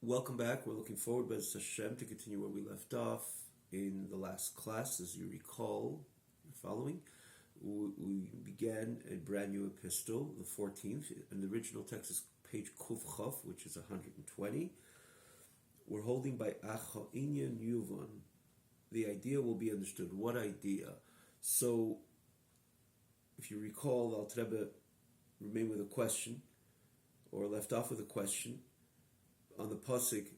Welcome back. We're looking forward, Bez Hashem, to continue where we left off in the last class. As you recall, you're following, we began a brand new epistle, the 14th, and the original text is page Kuf Chof, which is 120. We're holding by Acha Inyan Yuvan. The idea will be understood. What idea? So, if you recall, the Alter Rebbe remained with a question, or left off with a question, on the pasuk,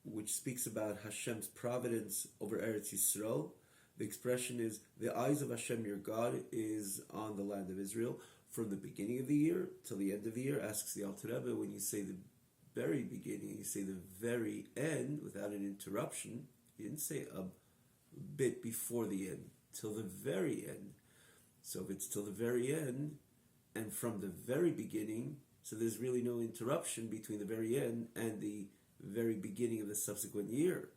which speaks about Hashem's providence over Eretz Yisrael. The expression is, the eyes of Hashem, your God, is on the land of Israel from the beginning of the year till the end of the year. Asks the Alter Rebbe, when you say the very beginning, you say the very end without an interruption. You didn't say a bit before the end, till the very end. So if it's till the very end and from the very beginning, so there's really no interruption between the very end and the very beginning of the subsequent year.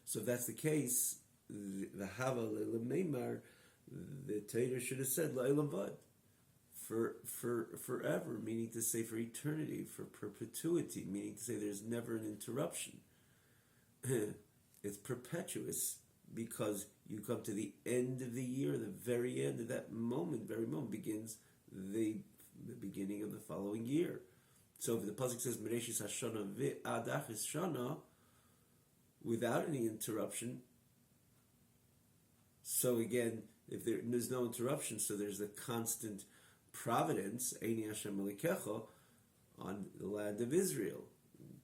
So if that's the case, the Hava Le'elam Neymar, the Torah should have said Le'elam Vad, for forever, meaning to say for eternity, for perpetuity, meaning to say there's never an interruption. It's perpetuous because you come to the end of the year, the very end of that moment, very moment begins the beginning of the following year. So if the pasuk says Mereshis Hashana ve'ad Achis Shana, without any interruption, so again, if there's no interruption, so there's a constant providence, Eini Hashem Malikecha, on the land of Israel.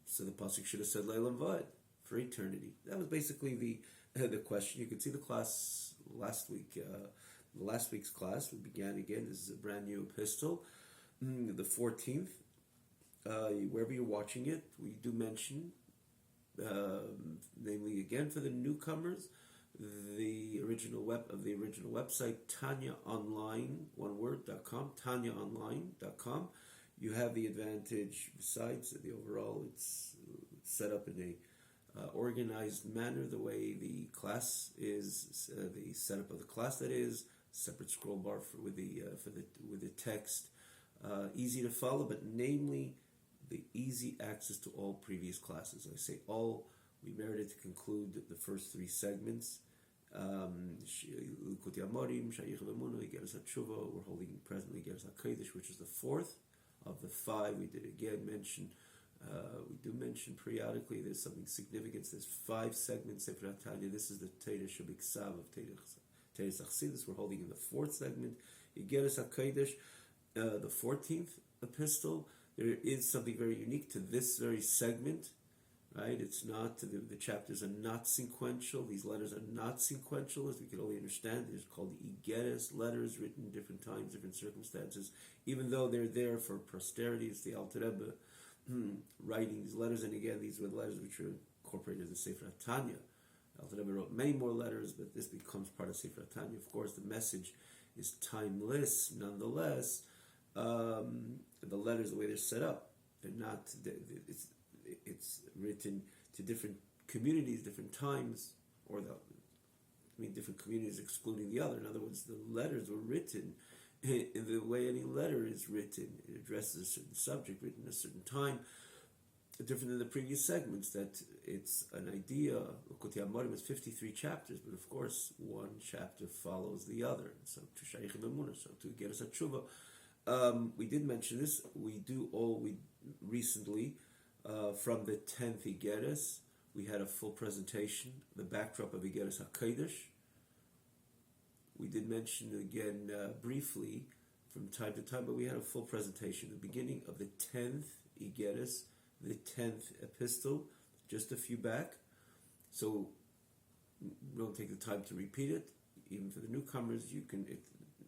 So the pasuk should have said Leilam Vad, for eternity. That was basically the question. You could see the class last week. Last week's class, we began again. This is a brand new epistle, the 14th. Wherever you're watching it, we do mention, namely again for the newcomers, the original website, Tanya Online, one word.com, TanyaOnline.com. You have the advantage, besides the overall, it's set up in a organized manner, the way the class is, the setup of the class, that is, separate scroll bar with the text, easy to follow, but namely the easy access to all previous classes. I say all, we merited to conclude the first three segments. We're holding presently Geras HaKodesh, which is the fourth of the five. We did again mention, we do mention periodically there's something significant. There's five segments. Sefer Tanya. This is the Torah Shabiksav of Torah Chassidus. We're holding in the fourth segment, Geras HaKodesh, the 14th epistle. There is something very unique to this very segment, right? It's not, the chapters are not sequential. These letters are not sequential, as we can only understand. They're called Igeres, letters written in different times, different circumstances. Even though they're there for posterity, it's the Alter Rebbe writing these letters. And again, these were the letters which were incorporated in the Sefer Tanya. Alter Rebbe wrote many more letters, but this becomes part of Sefer Tanya. Of course, the message is timeless, nonetheless. The letters, the way they're set up, they're not. It's written to different communities, different times, or different communities excluding the other. In other words, the letters were written in the way any letter is written. It addresses a certain subject, written at a certain time, different than the previous segments. That it's an idea. Likutei Amarim is 53 chapters, but of course, one chapter follows the other. So to Shayich Emunah, so to Geras HaTshuva. We did mention this. We recently, from the 10th Igeres, we had a full presentation, the backdrop of Igeres HaKodesh. We did mention again briefly from time to time, but we had a full presentation, the beginning of the 10th Igeres, the 10th epistle, just a few back. So we don't take the time to repeat it. Even for the newcomers, you can,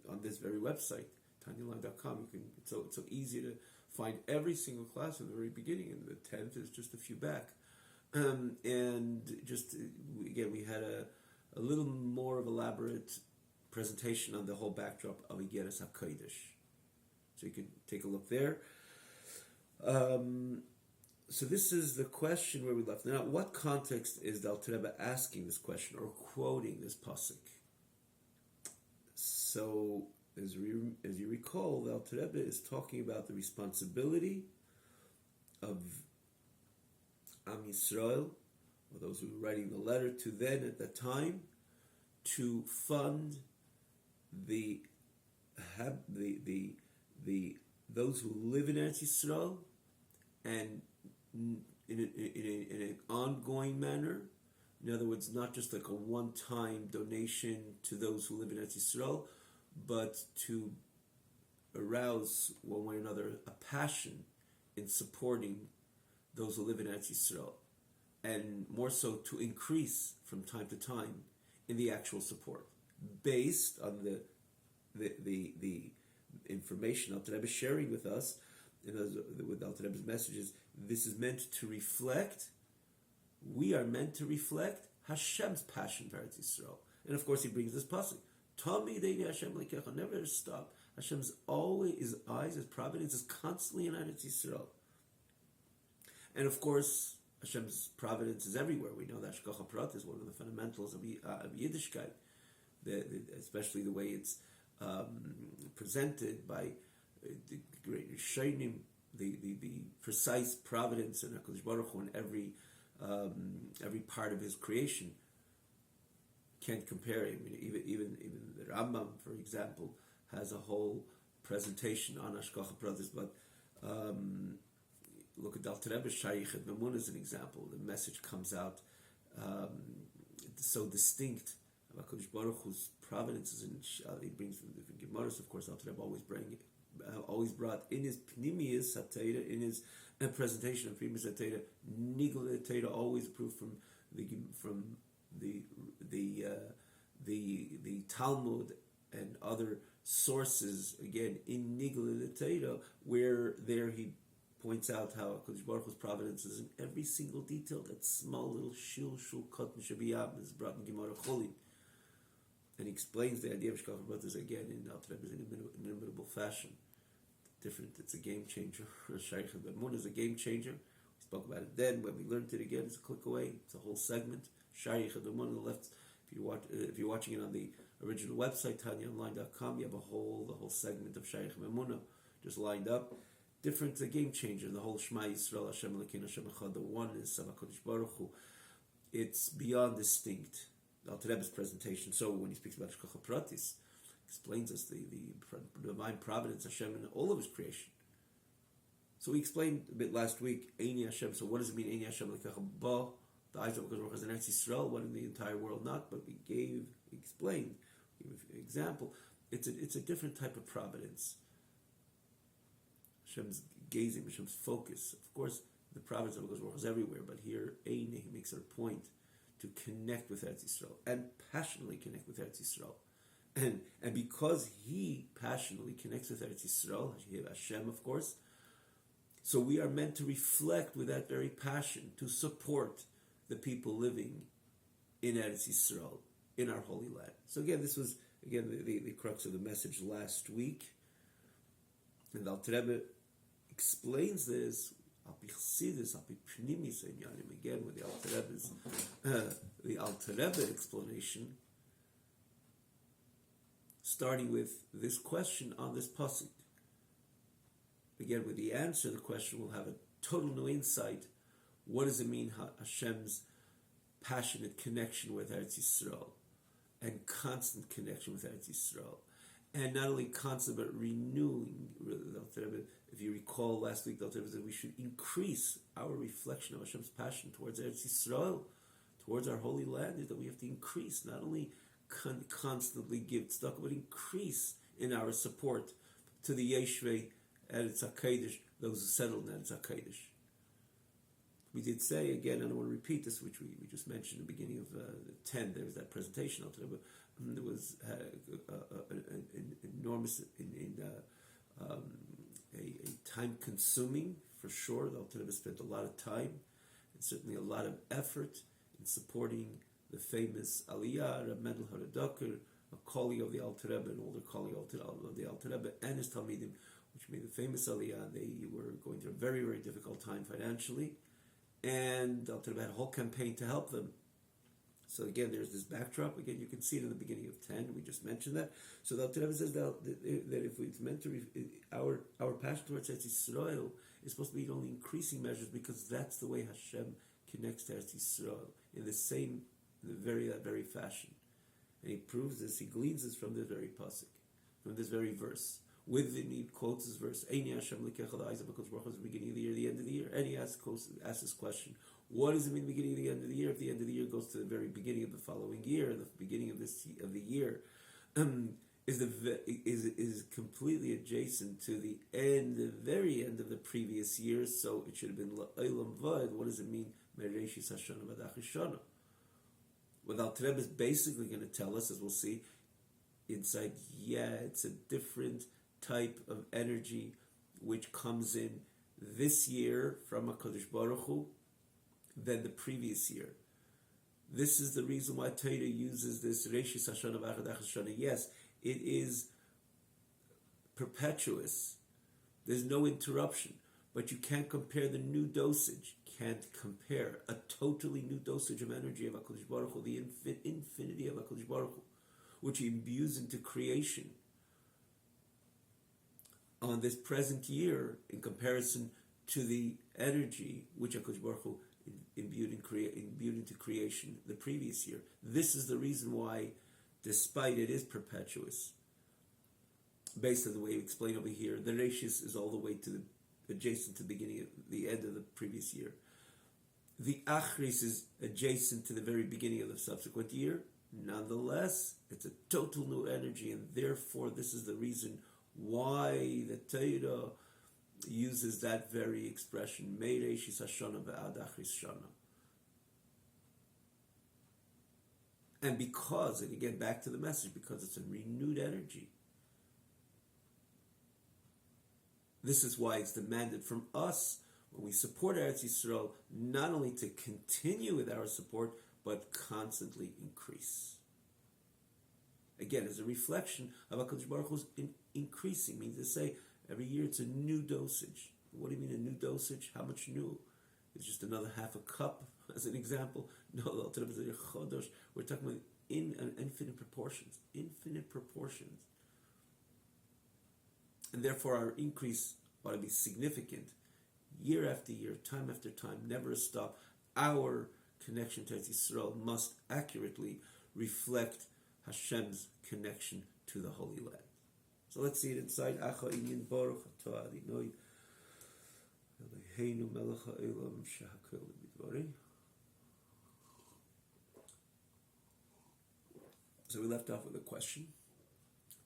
on this very website, TanyaOnline.com, it's so easy to find every single class from the very beginning, and the 10th is just a few back. And just, again, we had a little more of elaborate presentation on the whole backdrop of Igeres HaKodesh. So you can take a look there. So this is the question where we left. Now, what context is the Alter Rebbe asking this question or quoting this pasuk? So, as you recall, the Alter Rebbe is talking about the responsibility of Am Yisrael, or those who were writing the letter to then at that time, to fund those who live in Eretz Yisrael, and in an ongoing manner. In other words, not just like a one-time donation to those who live in Eretz Yisrael, but to arouse one way or another a passion in supporting those who live in Eretz Yisrael, and more so to increase from time to time in the actual support, based on the information Alter Rebbe is sharing with us, with Alter Rebbe's messages. This is meant to reflect. We are meant to reflect Hashem's passion for Eretz Yisrael, and of course, he brings this pasuk. Tamid Eini Hashem Lekecha, never stop. Hashem's always, his eyes, his providence is constantly in Eretz Yisrael. And of course, Hashem's providence is everywhere. We know that Hashgacha Prat is one of the fundamentals of Yiddishkeit, especially the way it's presented by the great Rishonim, the precise providence in HaKadosh Baruch Hu in every part of his creation. Can't compare. I mean, even the Rambam, for example, has a whole presentation on Hashgacha Pratis, but look at Alter Rebbe's Shayichet Memun as an example. The message comes out so distinct about HaKadosh Baruch Hu's providence. He brings from different Gemaras, of course. Alter Rebbe always brought in his Pnimius Hatayra, in his presentation of Pnimius Hatayra, Nigel Hatayra, always approved from the Talmud and other sources, again in Nigel Hatayra, where there he points out how HaKadosh Baruch Hu's providence is in every single detail. That small little shul katan shabiyam is brought in Gemara Cholin, and he explains the idea of Hashgacha Pratis again in Alter Rebbe's inimitable fashion. Different, it's a game changer. Shayichet Memun is a game changer. We spoke about it then. When we learned it again, it's a click away. It's a whole segment. Shayichet Memun on the left. If you're watching it on the original website, TanyaOnline.com, you have the whole segment of Shayichet Memun just lined up. Different, it's a game changer. The whole Shema Yisrael, Hashem Elokeinu, Hashem Echad, the oneness of HaKadosh Baruch Hu. It's beyond distinct. Alter Rebbe's presentation. So when he speaks about Hashgacha Pratis, explains us the divine providence Hashem in all of his creation. So we explained a bit last week, Eini Hashem. So what does it mean, Eini Hashem Lekecha Ba? The eyes of HaKadosh Baruch Hu is in Eretz Yisrael, one in the entire world not, but we explained, we gave an example. It's a different type of providence. Hashem's gazing, Hashem's focus. Of course, the providence of HaKadosh Baruch Hu is everywhere, but here, Eini, he makes it a point to connect with Eretz Yisrael, and passionately connect with Eretz Yisrael. And because he passionately connects with Eretz Yisrael, Hashem, of course, so we are meant to reflect with that very passion, to support the people living in Eretz Yisrael, in our Holy Land. So again, this was the crux of the message last week. And the Alter Rebbe explains this, again with the Alter Rebbe explanation, starting with this question on this pasuk. Again, with the answer, the question will have a total new insight. What does it mean, Hashem's passionate connection with Eretz Yisrael, and constant connection with Eretz Yisrael, and not only constant but renewing? If you recall last week, the Alter Rebbe said we should increase our reflection of Hashem's passion towards Eretz Yisrael, towards our Holy Land, is that we have to increase, not only constantly give tzedakah, but increase in our support to the Yeshvei Eretz HaKodesh, those who settled in Eretz HaKodesh. We did say, again, I don't want to repeat this, which we just mentioned at the beginning of 10, there was that presentation, but there was an enormous, a time-consuming, for sure. The Alter Rebbe spent a lot of time, and certainly a lot of effort in supporting the famous Aliyah, Reb Mendel Haradoker, a colleague of the Alter Rebbe, an older colleague of the Alter Rebbe, and his Talmidim, which made the famous Aliyah. They were going through a very, very difficult time financially, and the Alter Rebbe had a whole campaign to help them. So again, there's this backdrop. Again, you can see it in the beginning of 10. We just mentioned that. So the Alter Rebbe says that if it's meant to, our passion towards Eretz Yisrael is supposed to be in only increasing measures, because that's the way Hashem connects to Eretz Yisrael in that very fashion. And he proves this, he gleans this from this very pasuk, from this very verse. Within he quotes this verse, Eini Hashem l'kecha la'ayis HaKadosh Baruch Hu, the beginning of the year, the end of the year. And he asks this question, what does it mean the beginning of the end of the year? If the end of the year goes to the very beginning of the following year, the beginning of the year, is completely adjacent to the very end of the previous year, so it should have been La'olam Vad. What does it mean? Mereishis Hashana V'Adach Hashana. What Al Tereb is basically going to tell us, as we'll see, inside, it's a different type of energy which comes in this year from HaKadosh Baruch Hu than the previous year. This is the reason why Torah uses this Reishis Hashana V'Adach Hashana. Yes, it is perpetuous. There's no interruption. But you can't compare the new dosage. Can't compare a totally new dosage of energy of HaKadosh Baruch Hu, the infinity of HaKadosh Baruch Hu, which he imbues into creation on this present year in comparison to the energy which HaKadosh Baruch Hu imbued into creation the previous year. This is the reason why, despite it is perpetuous, based on the way we explain over here, the Reishis is all the way to the adjacent to the end of the previous year. The Achris is adjacent to the very beginning of the subsequent year. Nonetheless, it's a total new energy, and therefore this is the reason why the Torah uses that very expression, Meireshis Hashana V'ad Achris Shana. And because, and again back to the message, because it's a renewed energy, this is why it's demanded from us, when we support Eretz Yisrael, not only to continue with our support, but constantly increase. Again, as a reflection of HaKadosh Baruch Hu's increasing, means to say, every year it's a new dosage. What do you mean a new dosage? How much new? It's just another half a cup, as an example. No, we're talking about infinite proportions. Infinite proportions. And therefore our increase ought to be significant. Year after year, time after time, never a stop. Our connection to Eretz Yisrael must accurately reflect Hashem's connection to the Holy Land. So let's see it inside. Acha inyan baruch atah Adonai Eloheinu melech ha'olam shehakol b'dvarei. So we left off with a question.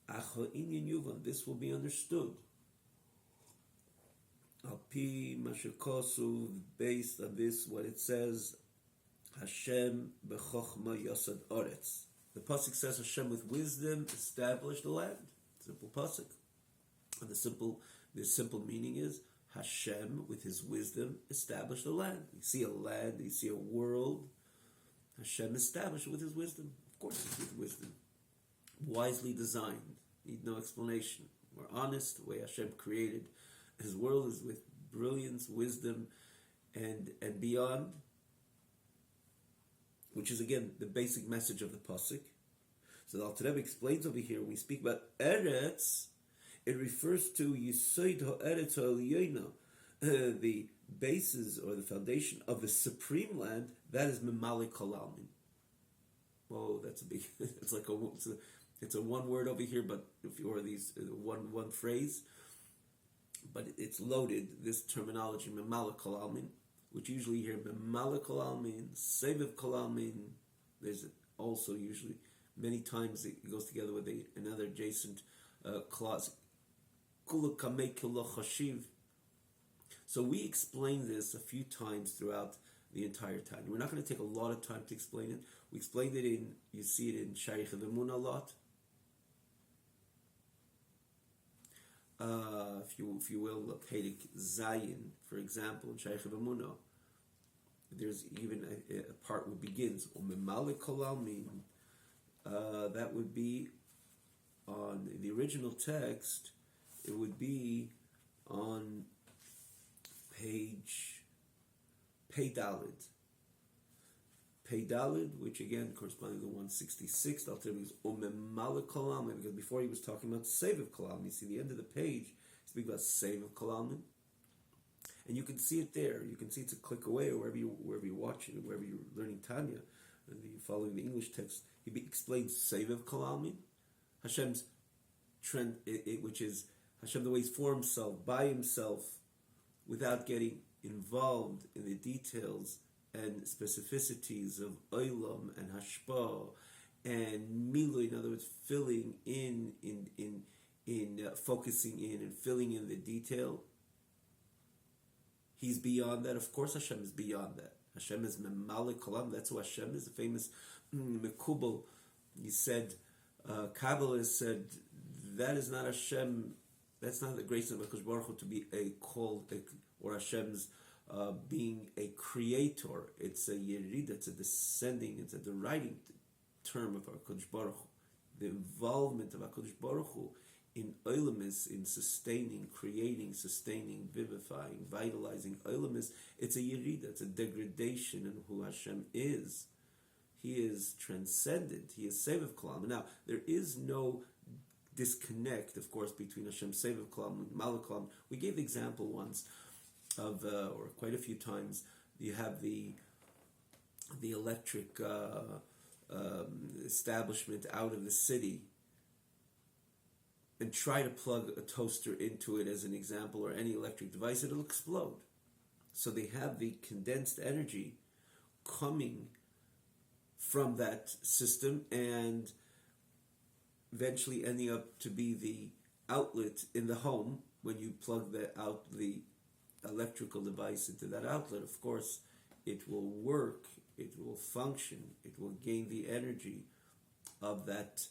Acha inyan yuvan. This will be understood. Al pi mashakosu, based on this, what it says, Hashem b'chochma yasad oretz. The pasuk says Hashem with wisdom established the land. Simple pasuk. And the simple meaning is Hashem with his wisdom established the land. You see a land, you see a world. Hashem established it with his wisdom. Of course it's with wisdom. Wisely designed. Need no explanation. We're honest, the way Hashem created his world is with brilliance, wisdom, and beyond, which is again the basic message of the pasuk. So the Alter Rebbe explains over here, when we speak about Eretz, it refers to Yisoid ha'Eretz ha'Elyono, the basis or the foundation of the supreme land, that is Memalik Kol Almin. Whoa, that's a big, it's a one word over here, but if you are these one phrase, but it's loaded, this terminology, Memalik Kol Almin, which usually you hear Memalik Kol Almin, Seviv Kol Almin. There's also usually, many times it goes together with another adjacent clause, Kula Kamei Kula Chashiv. So we explain this a few times throughout the entire time. We're not going to take a lot of time to explain it. We explained it you see it in Shaykh Emunah a lot. If you will, Pedik Zayin, for example, in Shaykh Emunah, there's even a part where begins Memalik Kol Almin. That would be on the original text. It would be on page Peidalid. Peidalid, which again corresponding to 166. The Alter Rebbe is Memalik Kol Almin, because before he was talking about Seviv Kol Almin. You see the end of the page, he's speaking about Seviv Kol Almin. And you can see it there. You can see it's a click away, or wherever you're watching, wherever you're learning Tanya, and you're following the English text. He explains Sevev Kalalmin, Hashem's trend, which is Hashem, the way He's for Himself, by Himself, without getting involved in the details and specificities of Olam and Hashpa and Milu. In other words, filling in focusing in and filling in the detail. He's beyond that. Of course, Hashem is beyond that. Hashem is Memalik Kalam. That's who Hashem is. The famous Mekubal. He said, Kabbalah said, that is not Hashem. That's not the grace of HaKadosh Baruch Hu to be or Hashem's being a creator. It's a yerid. It's a descending. It's a deriding term of HaKadosh Baruch Hu. The involvement of HaKadosh Baruch Hu in Olamis, in sustaining, creating, sustaining, vivifying, vitalizing Olamis, it's a yerida, it's a degradation in who Hashem is. He is transcendent. He is Sevev Kalam. Now, there is no disconnect, of course, between Hashem Sevev Kalam and Malchut Kalam. We gave the example once of, or quite a few times, you have the electric establishment out of the city, and try to plug a toaster into it as an example, or any electric device, it'll explode. So they have the condensed energy coming from that system and eventually ending up to be the outlet in the home. When you plug the electrical device into that outlet, of course, it will work, it will function, it will gain the energy of that,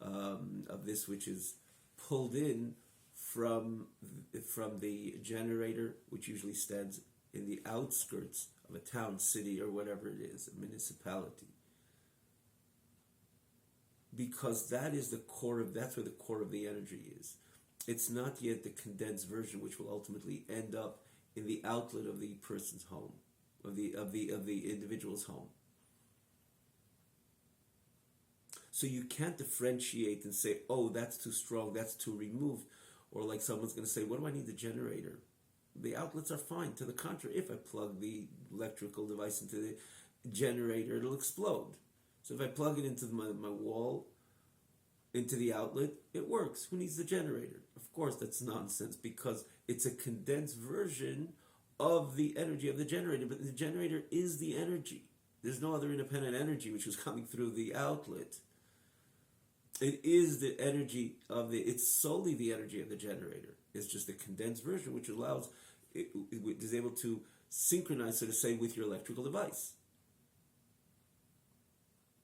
of this which is pulled in from the generator, which usually stands in the outskirts of a town, city, or whatever it is, a municipality. Because that is the core of, that's where the core of the energy is. It's not yet the condensed version, which will ultimately end up in the outlet of the person's home, of the individual's home. So you can't differentiate and say, oh, that's too strong, that's too removed. Or like someone's going to say, what do I need the generator? The outlets are fine. To the contrary, if I plug the electrical device into the generator, it'll explode. So if I plug it into my wall, into the outlet, it works. Who needs the generator? Of course, that's nonsense, because it's a condensed version of the energy of the generator. But the generator is the energy. There's no other independent energy which is coming through the outlet. It is the energy of it's solely the energy of the generator. It's just a condensed version which allows, it is able to synchronize, so to say, with your electrical device.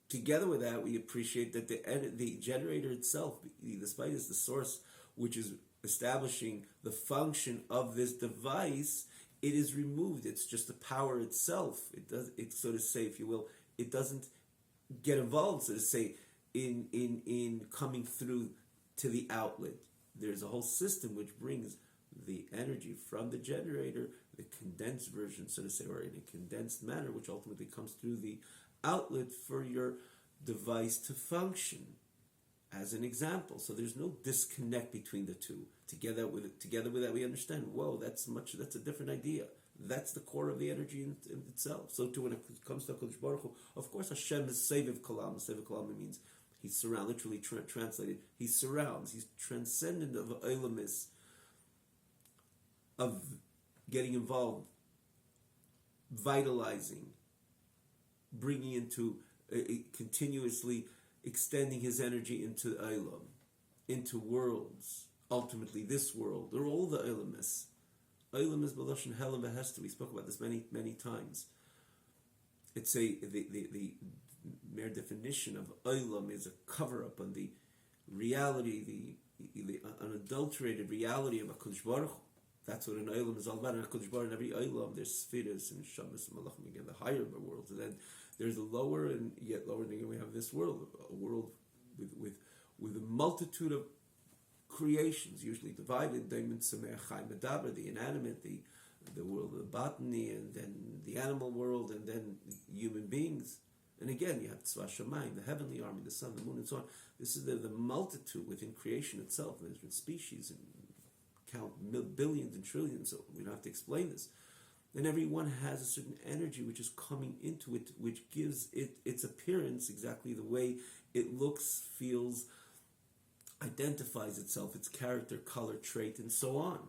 Together with that, we appreciate that the generator itself, despite it's the source which is establishing the function of this device, it is removed. It's just the power itself. It's so to say, if you will, it doesn't get involved, so to say, in coming through to the outlet. There's a whole system which brings the energy from the generator, the condensed version, so to say, or in a condensed manner, which ultimately comes through the outlet for your device to function, as an example. So there's no disconnect between the two. Together with that, we understand, whoa, that's a different idea. That's the core of the energy in itself. So too, when it comes to HaKadosh Baruch Hu, of course, Hashem is Sevev Kalam. Sevev Kalam means He surrounds, literally translated, He surrounds, He's transcendent of Olamis, of getting involved, vitalizing, bringing into, continuously extending His energy into Olam, into worlds, ultimately this world. They're all the Olamis. Olam is B'lashon Helam V'Hester. We spoke about this many, many times. It's the mere definition of Olam is a cover-up on the reality, the unadulterated reality of HaKadosh Baruch Hu. That's what an Olam is all about. In HaKadosh Baruch Hu, in every Olam, there's Spheres and Shabbos and Malachim, again, the higher worlds. And then there's the lower and yet lower, and again we have this world, a world with a multitude of creations, usually divided, the inanimate, the world of the botany, and then the animal world, and then human beings. And again, you have Tzva Shamayim, the heavenly army, the sun, the moon, and so on. This is the multitude within creation itself. There's been species and count billions and trillions, so we don't have to explain this. And everyone has a certain energy which is coming into it, which gives it its appearance exactly the way it looks, feels, identifies itself, its character, color, trait, and so on.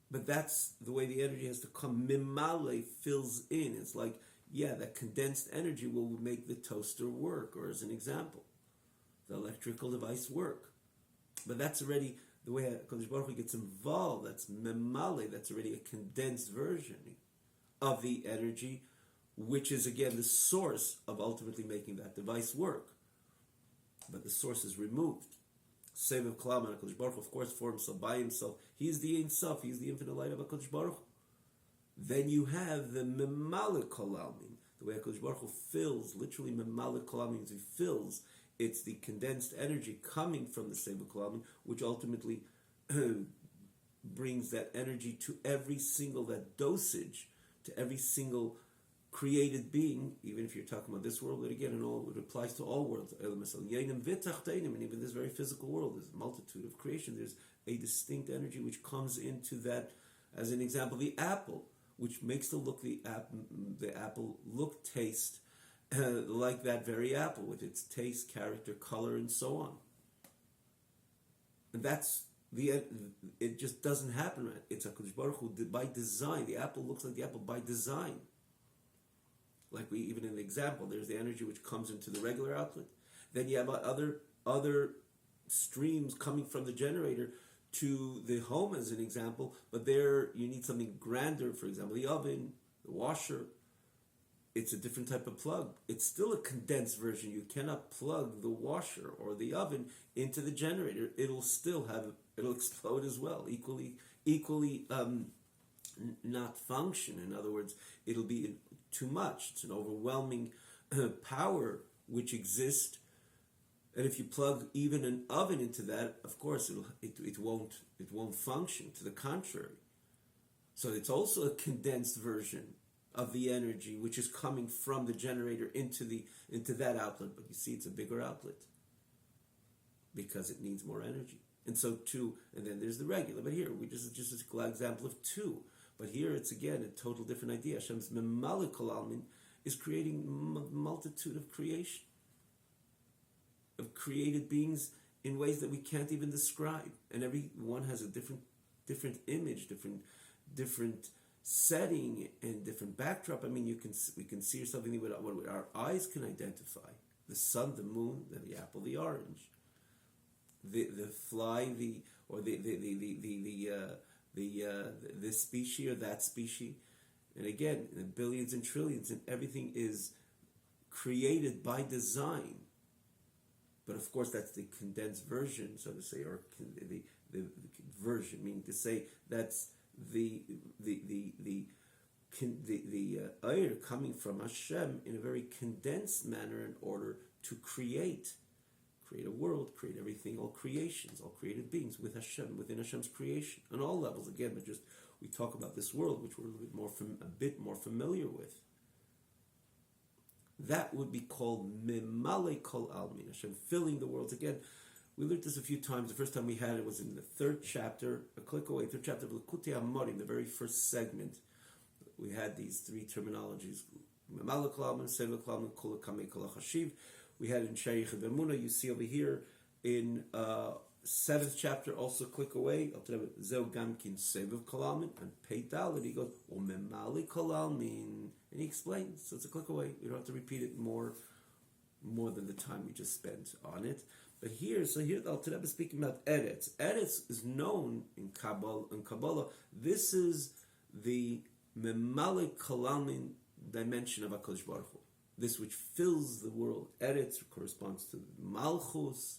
But that's the way the energy has to come. Mimale fills in. It's like, yeah, that condensed energy will make the toaster work, or as an example, the electrical device work. But that's already the way HaKadosh Baruch Hu gets involved. That's Mimale. That's already a condensed version of the energy, which is again the source of ultimately making that device work. But the source is removed. Seviv Kalam, and HaKadosh Baruch Hu, of course, for himself, by himself. He is the Ein Sof, he is the infinite light of HaKadosh Baruch Hu. Then you have the Memale Kol Almin, the way HaKadosh Baruch Hu fills, literally Memale Kol Almin means he fills. It's the condensed energy coming from the Seviv Kalam, which ultimately brings that energy to every single, that dosage, to every single created being, even if you're talking about this world, but again, it applies to all worlds. And even this very physical world, there's a multitude of creation. There's a distinct energy which comes into that. As an example, the apple, which makes the apple look, taste like that very apple, with its taste, character, color, and so on. And that's it. Just doesn't happen. Right? It's HaKadosh Baruch Hu by design. The apple looks like the apple by design. Like we even in the example, there's the energy which comes into the regular outlet. Then you have other streams coming from the generator to the home, as an example. But there you need something grander. For example, the oven, the washer. It's a different type of plug. It's still a condensed version. You cannot plug the washer or the oven into the generator. It'll explode as well. Equally not function. In other words, it'll be too much. It's an overwhelming power which exists, and if you plug even an oven into that, of course it won't function. To the contrary, so it's also a condensed version of the energy which is coming from the generator into that outlet. But you see, it's a bigger outlet because it needs more energy, and so too. And then there's the regular. But here we just an example of two. But here it's again a total different idea. Hashem's Memale Kol Almin is creating multitude of creation, of created beings in ways that we can't even describe, and every one has a different image, different setting, and different backdrop. I mean, we can see something with what our eyes can identify: the sun, the moon, the apple, the orange, the fly, this species or that species. And again, the billions and trillions, and everything is created by design. But of course, that's the condensed version, so to say, or the version, meaning to say that's the air coming from Hashem in a very condensed manner in order to create a world, create everything, all creations, all created beings with Hashem, within Hashem's creation, on all levels. Again, but just we talk about this world, which we're a bit more familiar with. That would be called Mimale Kol Almin, Hashem filling the worlds. Again, we learned this a few times. The first time we had it was in the third chapter of Likutei Amorim, the very first segment. We had these three terminologies: Mimale Kol Almin, Seviv Kol Almin, Kol Kamei Kol HaChashiv. We had in Shaykh B'Emunah, you see over here in 7th chapter, also click away, Zeu Gamkin Seviv Kol Almin, and Pei Dalet, he goes, Memale Kol Almin, and he explains, so it's a click away. We don't have to repeat it more than the time we just spent on it. But here the Alter Rebbe is speaking about Eretz. Eretz is known in Kabbalah. This is the Memale Kol Almin dimension of HaKadosh Baruch Hu. This which fills the world. Eretz corresponds to Malchus,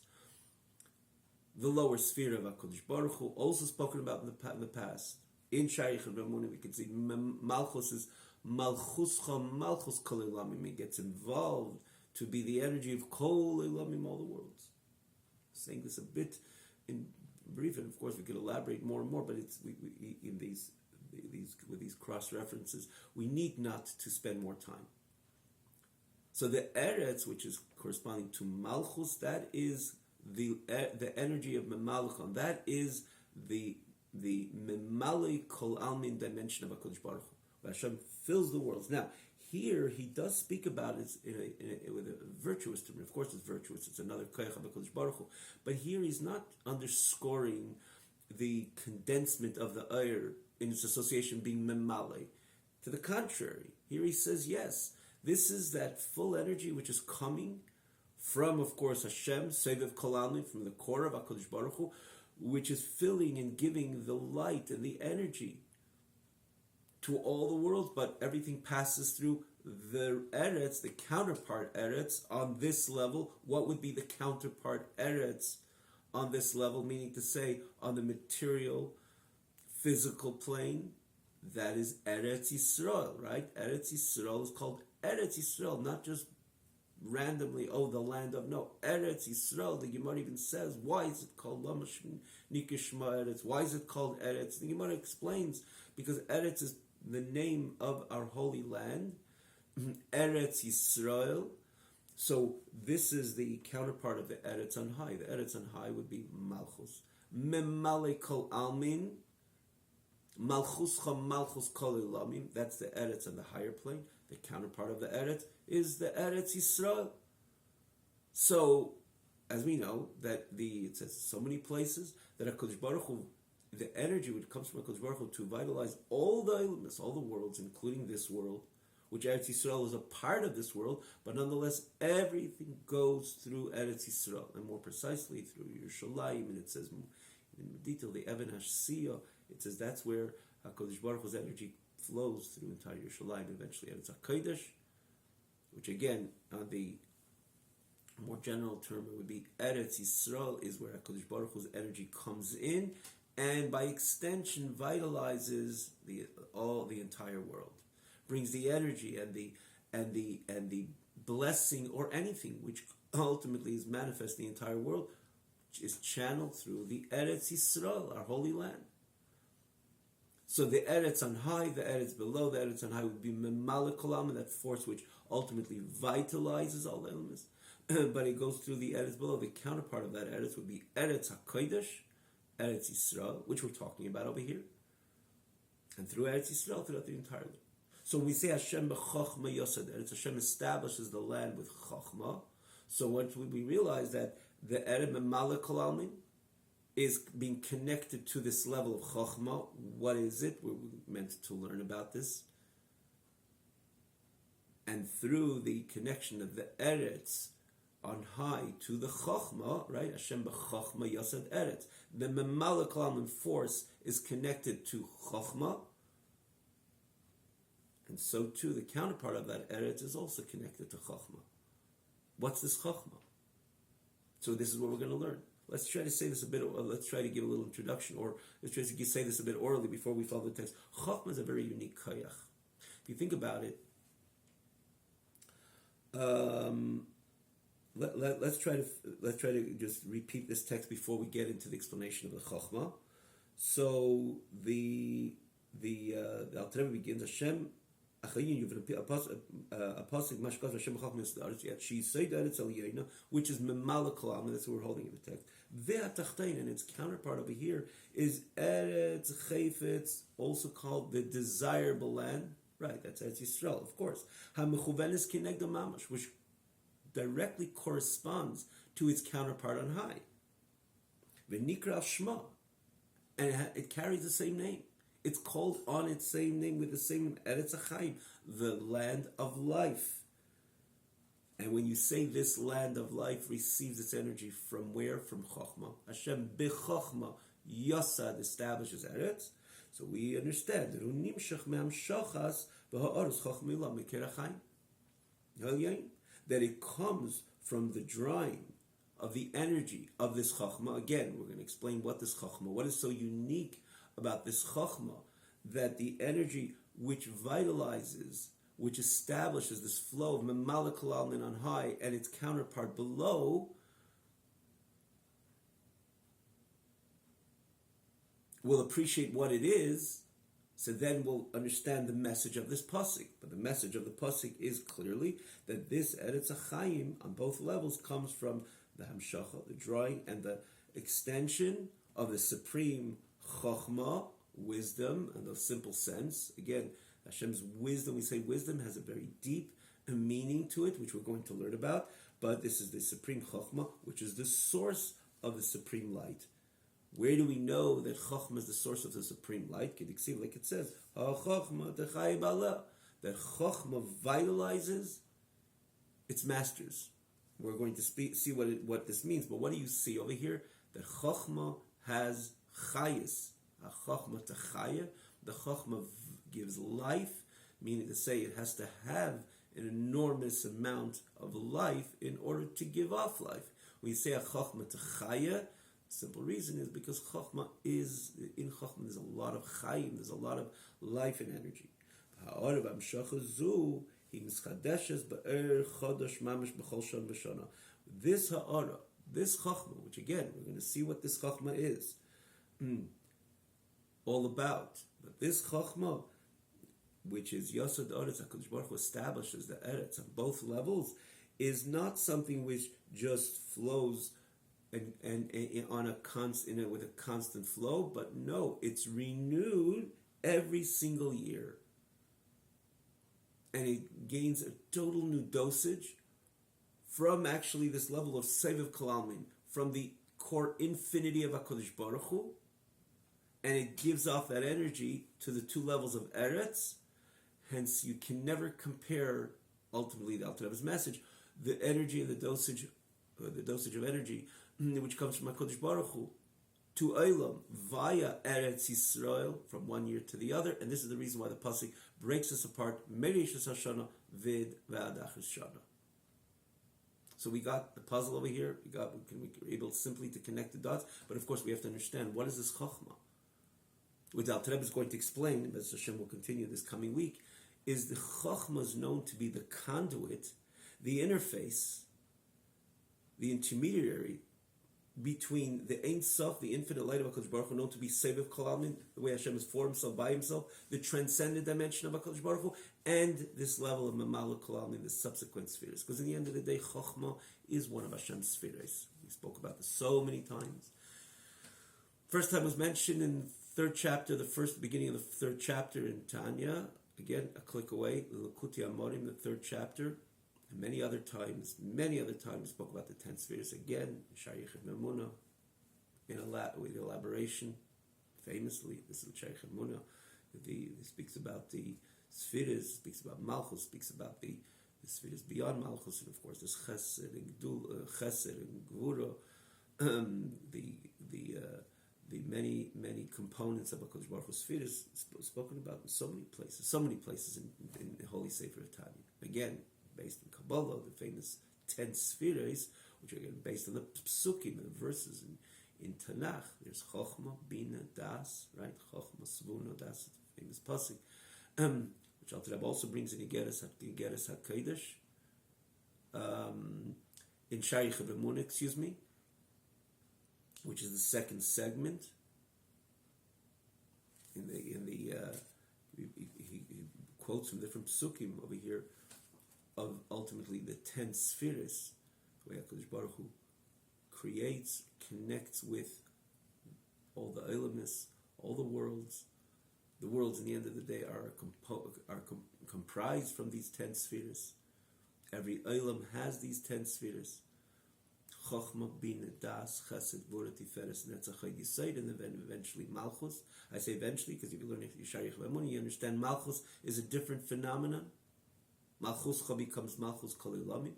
the lower sphere of HaKadosh Baruch Hu, also spoken about in the past. In Shaykh B'Emunah, we can see Malchus is Malchuscha, Malchus Kol Elamim. It gets involved to be the energy of Kol Elamim, all the worlds. Saying this a bit in brief, and of course we could elaborate more and more, but it's we in these with these cross references, we need not to spend more time. So the Eretz, which is corresponding to Malchus, that is the energy of Memalchon. That is the Memali Kol Almin dimension of HaKadosh Baruch Hu. Hashem fills the worlds. Now, here he does speak about it with a virtuous term. Of course, it's virtuous. It's another koyach of HaKadosh Baruch Hu. But here he's not underscoring the condensement of the Eir in its association being Memale. To the contrary, here he says, yes, this is that full energy which is coming from, of course, Hashem, Seviv Kol Almin, from the core of HaKadosh Baruch Hu, which is filling and giving the light and the energy to all the worlds, but everything passes through the Eretz, the counterpart Eretz, on this level. What would be the counterpart Eretz on this level? Meaning to say, on the material, physical plane, that is Eretz Yisrael, right? Eretz Yisrael is called Eretz Yisrael, not just randomly, the land of, no, Eretz Yisrael. The Gemara even says, why is it called Lamash Nikishma Eretz? Why is it called Eretz? The Gemara explains, because Eretz is the name of our holy land, Eretz Yisrael. So this is the counterpart of the Eretz on high. The Eretz on high would be Malchus. Memale Kol Almin, Malchus Malchus Kol Elamim. That's the Eretz on the higher plane. The counterpart of the Eretz is the Eretz Yisrael. So, as we know, that it says so many places that HaKadosh Baruch Hu, the energy which comes from HaKadosh Baruch Hu to vitalize all the elements, all the worlds, including this world, which Eretz Yisrael is a part of this world, but nonetheless everything goes through Eretz Yisrael, and more precisely through Yerushalayim, and it says in detail the Even HaShiyah, it says that's where HaKadosh Baruch Hu's energy flows through entire Yerushalayim, eventually Eretz HaKodesh, which again, on the more general term, it would be Eretz Yisrael is where HaKadosh Baruch Hu's energy comes in, and by extension vitalizes the entire world, brings the energy and the blessing or anything which ultimately is manifest in the entire world, which is channeled through the Eretz Yisrael, our holy land. So the Eretz on high, the Eretz below, the Eretz on high would be Memale Kol Almin, that force which ultimately vitalizes all the elements. But it goes through the Eretz below. The counterpart of that Eretz would be Eretz HaKodesh, Eretz Yisrael, which we're talking about over here, and through Eretz Yisrael throughout the entire land. So when we say Hashem b'chochma yosad Eretz, Hashem establishes the land with chochma. So once we realize that the Eretz Memale Kol Almin is being connected to this level of chochma, what is it? We're meant to learn about this. And through the connection of the Eretz on high to the chochma, right? Hashem b'chochma yosad Eretz. The Memale Kol Almin force is connected to chochma, and so too the counterpart of that Eretz is also connected to chochma. What's this chochma? So this is what we're going to learn. Let's try to say this a bit. Let's try to give a little introduction, or let's try to say this a bit orally before we follow the text. Chochma is a very unique koyach. If you think about it, let's try to just repeat this text before we get into the explanation of the chochma. So the Alter Rebbe begins Hashem. Which is Memale Kol Almin, that's what we're holding in the text. And its counterpart over here is Eretz Chayfetz, also called the desirable land. Right, that's Eretz Yisrael, of course. HaMechuvenes Kinegdo Mamash, which directly corresponds to its counterpart on high. V'nikra Shma, and it carries the same name. It's called on its same name with the same name, Eretz HaChaim, the land of life. And when you say this land of life receives its energy from where? From Chochma. Hashem b'Chochma Yosad establishes Eretz. So we understand that it comes from the drawing of the energy of this Chochma. Again, we're going to explain what this Chochma, what is so unique about this Chochma, that the energy which vitalizes, which establishes this flow of Memale Kol Almin on high and its counterpart below, will appreciate what it is So then we'll understand the message of this pasuk. But the message of the pasuk is clearly that this Eretz HaChaim on both levels comes from the Hamshacha, the drawing, and the extension of the supreme Chokhmah, wisdom, and the simple sense. Again, Hashem's wisdom, we say wisdom has a very deep meaning to it, which we're going to learn about. But this is the supreme Chokhmah, which is the source of the supreme light. Where do we know that Chokhmah is the source of the supreme light? Like it says, that Chokhmah vitalizes its masters. We're going to see what this means. But what do you see over here? That Chokhmah has chayis, a Chokhmah techaya. The Chokhmah gives life, meaning to say it has to have an enormous amount of life in order to give off life. When you say a Chokhmah techaya, simple reason is because Chokhmah is, in Chokhmah there's a lot of chayim, there's a lot of life and energy. This ha'ara, this Chokhmah, which again, we're going to see what this Chokhmah is all about. But this Chokhmah, which is Yosod Eretz, HaKadosh Baruch Hu establishes the Eretz on both levels, is not something which just flows and on a constant, with a constant flow, but no, it's renewed every single year, and it gains a total new dosage from actually this level of Seviv Kalalmin, from the core infinity of HaKadosh Baruch Hu, and it gives off that energy to the two levels of Eretz. Hence, you can never compare, ultimately, the Alter Rebbe's message, the energy and the dosage of energy, which comes from HaKadosh Baruch Hu, to Olam, via Eretz Yisrael, from one year to the other. And this is the reason why the pasuk breaks us apart, Merishas Hashana vid v'ad Achris Shana. So we got the puzzle over here. We were able simply to connect the dots. But of course, we have to understand, what is this Chokhmah? Which Alter Rebbe is going to explain, as Hashem will continue this coming week, is the Chokhmah is known to be the conduit, the interface, the intermediary between the Ein Sof, the infinite light of HaKadosh Baruch Hu, known to be Seviv Kol Almin, the way Hashem is for himself, by himself, the transcendent dimension of HaKadosh Baruch Hu, and this level of Mamala Kol Almin, the subsequent spheres. Because in the end of the day, Chokhmah is one of Hashem's spheres. We spoke about this so many times. First time was mentioned in third chapter, beginning of the third chapter in Tanya. Again, a click away, the Lakuti Amorim, the third chapter. And many other times, we spoke about the 10 spheres again, Shayich Memuna, with elaboration, famously, this is Shayich Memuna. He speaks about the spheres, speaks about Malchus, speaks about the spheres beyond Malchus, and of course, there's Chesed and Gvura, the many components of HaKadosh Baruch Hu spheres spoken about in so many places in the Holy Sefer of Tanya. Again, based in Kabbalah, the famous 10 spheres, which are again based on the psukim, the verses in Tanakh. There's Chokhmah, Bina, Das, right? Chokhmah, Svuna, Das, the famous pasuk, which Alter Rebbe also brings in Igeres HaKodesh, in Shayich V'Emunah, which is the second segment. He quotes from different psukim over here of ultimately the 10 spheres, the way HaKadosh Baruch Hu creates, connects with all the elements, all the worlds. The worlds, in the end of the day, are comprised from these 10 spheres. Every elam has these 10 spheres. Chokhmah, Bina, Das, Chesed, Gvura, Tiferes, Netzach, Yisod, and then eventually Malchus. I say eventually because if you learn Yishayich V'Emunah, you understand Malchus is a different phenomenon. Malchus becomes Malchus Kol Olamim.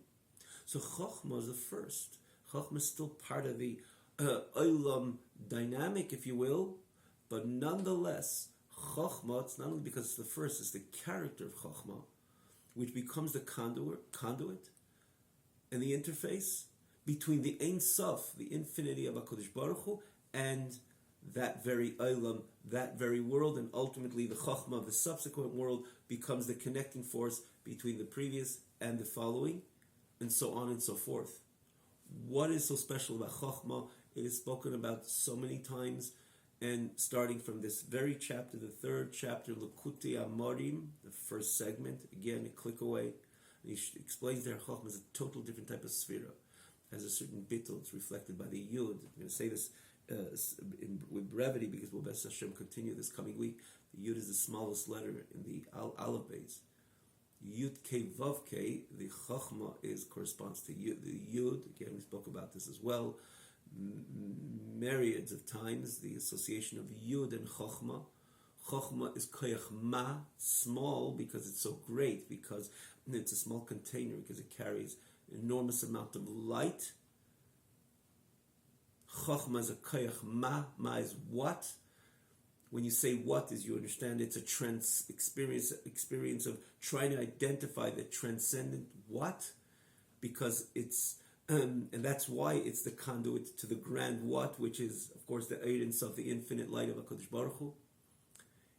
So Chokhmah is the first. Chokhmah is still part of the Olam dynamic, if you will, but nonetheless, Chokhmah, it's not only because it's the first, it's the character of Chokhmah, which becomes the conduit and the interface between the Ein Sof, the infinity of HaKadosh Baruch Hu, and that very Olam, that very world, and ultimately the Chokhmah of the subsequent world becomes the connecting force between the previous and the following, and so on and so forth. What is so special about Chokhmah? It is spoken about so many times, And starting from this very chapter, the third chapter, Likutei Amorim, the first segment, again, a click away, and he explains there Chochmah is a total different type of sphera. It has a certain bittul, it's reflected by the Yud. I'm going to say this with brevity because we'll B'ez Hashem continue this coming week. The Yud is the smallest letter in the Aleph Beis. Yud Kei Vav Kei, the Chochmah corresponds to Yud. The Yud, again, we spoke about this as well, myriads of times, the association of Yud and Chochmah. Chochmah is Koyach Ma, small because it's so great, because it's a small container, because it carries an enormous amount of light. Chochmah is a Koyach Ma. Ma is what? When you say what, is you understand it's a experience of trying to identify the transcendent what, because it's and that's why it's the conduit to the grand what, which is, of course, the eidence of the infinite light of HaKadosh Baruch Hu.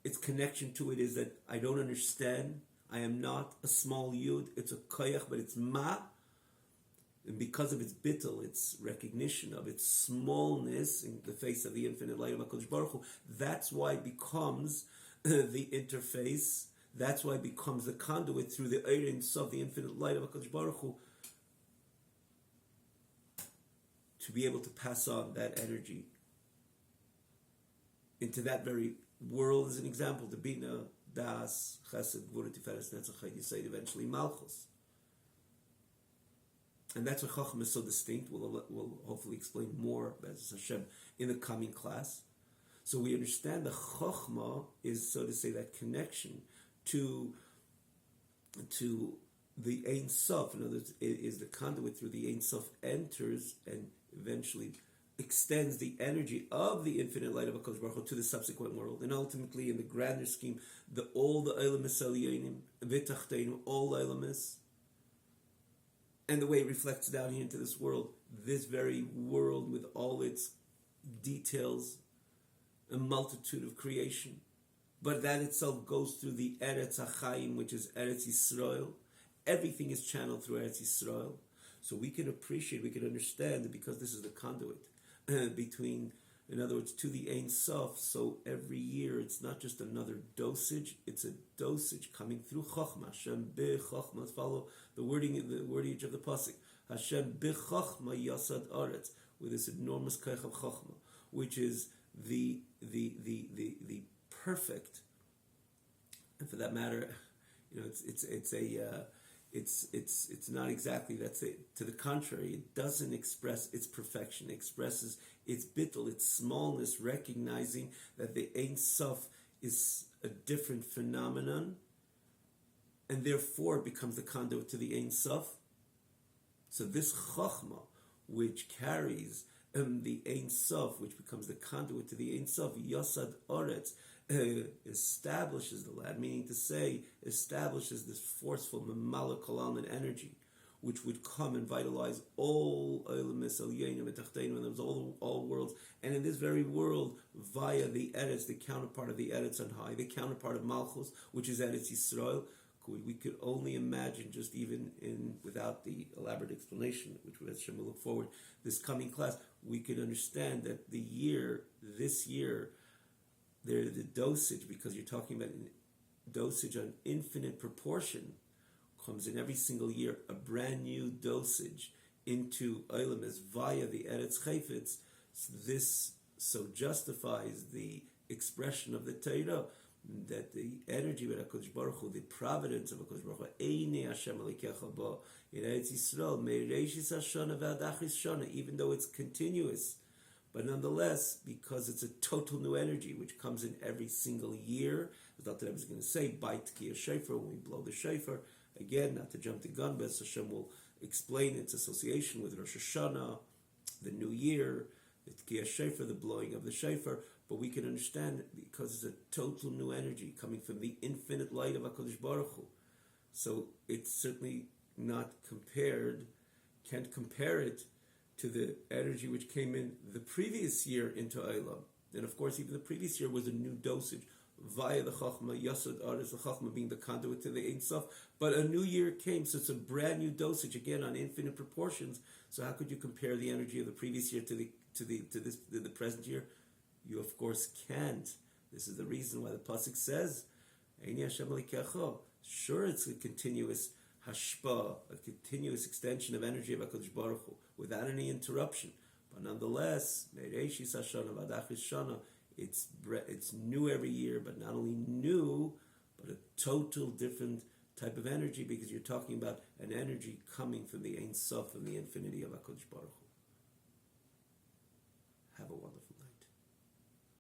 Its connection to it is that I don't understand. I am not a small yud. It's a koyach, but it's ma. And because of its bittul, its recognition of its smallness in the face of the infinite light of HaKadosh Baruch Hu, that's why it becomes the interface. That's why it becomes the conduit through the eidence of the infinite light of HaKadosh Baruch Hu, to be able to pass on that energy into that very world. As an example, the Bina, Das, Chesed, Gvura, Tiferes, Netzach, Chayd, Yisayid, eventually Malchus. And that's why Chochmah is so distinct. We'll hopefully explain more, B'ez Hashem, in the coming class. So we understand the Chochmah is, so to say, that connection to the Ein Sof. In other words, it is the conduit through the Ein Sof enters and eventually extends the energy of the infinite light of HaKadosh Baruch Hu to the subsequent world. And ultimately, in the grander scheme, all the Eilamis Aliyanim, V'tachteinu, all Eilamis, and the way it reflects down here into this world, this very world with all its details, a multitude of creation. But that itself goes through the Eretz HaChaim, which is Eretz Yisrael. Everything is channeled through Eretz Yisrael. So we can appreciate, we can understand that because this is the conduit between, in other words, to the Ein Sof. So every year it's not just another dosage, it's a dosage coming through Chochmah. Hashem b'Chochmah. Let's follow the wordage of the pasuk. Hashem b'Chochmah yasad aretz, with this enormous koach of Chochmah, which is the perfect, and for that matter, it's not exactly, that's it. To the contrary, it doesn't express its perfection. It expresses its bittul, its smallness, recognizing that the Ein Sof is a different phenomenon, and therefore it becomes the conduit to the Ein Sof. So this Chochmah, which carries the Ein Sof, which becomes the conduit to the Ein Sof, Yosad Oretz, establishes the land, meaning to say, establishes this forceful Mamala Kol Almin energy, which would come and vitalize all Eilamis Aliyanim V'tachteinu, and there was all worlds, and in this very world, via the Eretz, the counterpart of the Eretz on high, the counterpart of Malchus, which is Eretz Yisrael. We could only imagine, just even without the elaborate explanation, which Hashem will look forward this coming class, we could understand that this year, the dosage, because you're talking about dosage on infinite proportion, comes in every single year, a brand new dosage into Eilamis via the Eretz Chayfetz. This so justifies the expression of the Torah, that the energy of HaKadosh Baruch Hu, the providence of HaKadosh Baruch Hu, Einei Hashem Alikecha Ba, in Eretz Yisrael, Me'reishis Hashana V'adachris Shana, even though it's continuous, but nonetheless, because it's a total new energy which comes in every single year, as Dr. Rebbe is going to say, by Tkiya Shofar, when we blow the Shofar, again, not to jump the gun, but Hashem will explain its association with Rosh Hashanah, the new year, the Tkiya Shofar, the blowing of the Shofar. But we can understand it because it's a total new energy coming from the infinite light of HaKadosh Baruch Hu. So it's certainly not can't compare it to the energy which came in the previous year into Eilam. And of course, even the previous year was a new dosage via the Chochmah, Yasod Aretz, the Chochmah being the conduit to the Ein Sof. But a new year came, so it's a brand new dosage, again, on infinite proportions. So how could you compare the energy of the previous year to the present year? You, of course, can't. This is the reason why the pasuk says, Eini Hashem Elokecha. Sure, it's a continuous hashpa, a continuous extension of energy of HaKadosh Baruch Hu, without any interruption. But nonetheless, Mereishis Hashana V'Adachis Shana, it's new every year, but not only new, but a total different type of energy, because you're talking about an energy coming from the Ein Sof, from the infinity of HaKadosh Baruch Hu.